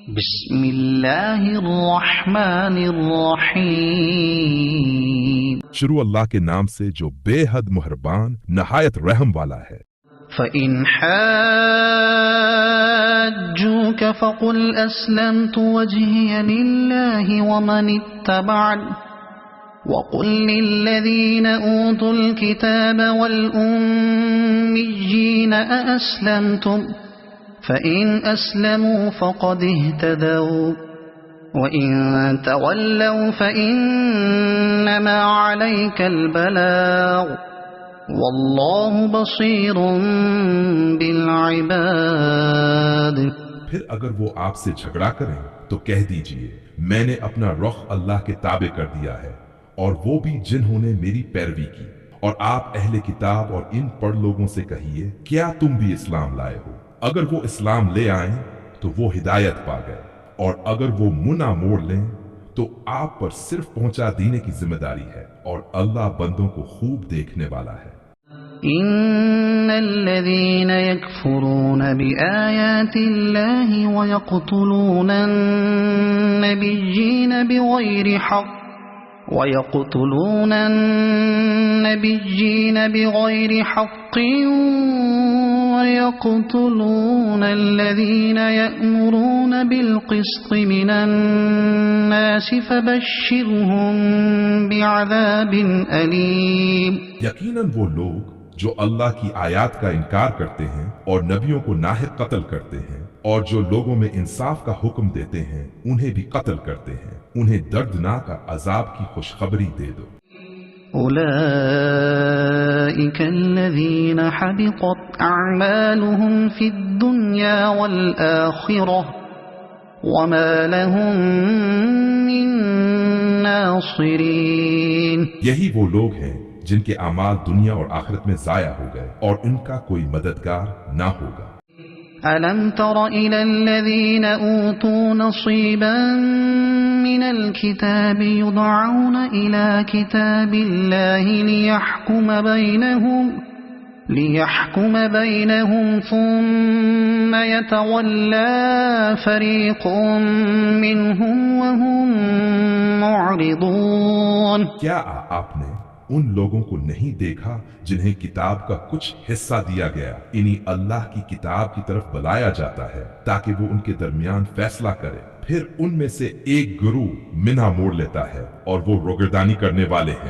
بسم اللہ الرحمن الرحیم شروع اللہ کے نام سے جو بے حد مہربان نہایت رحم والا ہے۔ فَإِنْ حَاجُّوكَ فَقُلْ أَسْلَمْتُ وَجْهِيَ لِلَّهِ وَمَنِ اتَّبَعَنِ وَقُلْ لِلَّذِينَ أُوتُوا الْكِتَابَ وَالْأُمِّيِّينَ أَأَسْلَمْتُمْ فَإِنْ أَسْلَمُوا فَقَدِ اهْتَدَوْا وَإِنْ تَوَلَّوْا فَإِنَّمَا عَلَيْكَ الْبَلَاغُ وَاللَّهُ بَصِيرٌ بِالْعِبَادِ۔ پھر اگر وہ آپ سے جھگڑا کریں تو کہہ دیجئے میں نے اپنا رخ اللہ کے تابع کر دیا ہے، اور وہ بھی جنہوں نے میری پیروی کی۔ اور آپ اہل کتاب اور ان پڑھ لوگوں سے کہیے کیا تم بھی اسلام لائے ہو؟ اگر وہ اسلام لے آئیں تو وہ ہدایت پا گئے، اور اگر وہ منہ موڑ لیں تو آپ پر صرف پہنچا دینے کی ذمہ داری ہے، اور اللہ بندوں کو خوب دیکھنے والا ہے۔ ان الذين يكفرون بآيات الله ويقتلون النبيين بغير حق ويقتلون الذين يأمرون بالقسط من الناس فبشرهم بعذاب أليم۔ یقیناً وہ لوگ جو اللہ کی آیات کا انکار کرتے ہیں اور نبیوں کو ناحق قتل کرتے ہیں، اور جو لوگوں میں انصاف کا حکم دیتے ہیں انہیں بھی قتل کرتے ہیں، انہیں دردناک عذاب کی خوشخبری دے دو۔ أولئك الذين حبطت أعمالهم في الدنيا والآخرة وما لهم من ناصرين۔ یہی وہ لوگ ہیں جن کے اعمال دنیا اور آخرت میں ضائع ہو گئے اور ان کا کوئی مددگار نہ ہوگا۔ أَلَمْ تَرَ إِلَى الَّذِينَ أُوتُوا نَصِيبًا مِنَ الْكِتَابِ يُدْعَوْنَ إِلَى كِتَابِ اللَّهِ لِيَحْكُمَ بَيْنَهُمْ ثُمَّ يَتَوَلَّى فَرِيقٌ مِّنْهُمْ وَهُمْ مُعْرِضُونَ۔ کیا آپ نے ان لوگوں کو نہیں دیکھا جنہیں کتاب کا کچھ حصہ دیا گیا، انہیں اللہ کی کتاب کی طرف بلایا جاتا ہے تاکہ وہ ان کے درمیان فیصلہ کرے، پھر ان میں سے ایک گروہ منہ موڑ لیتا ہے اور وہ روگردانی کرنے والے ہیں۔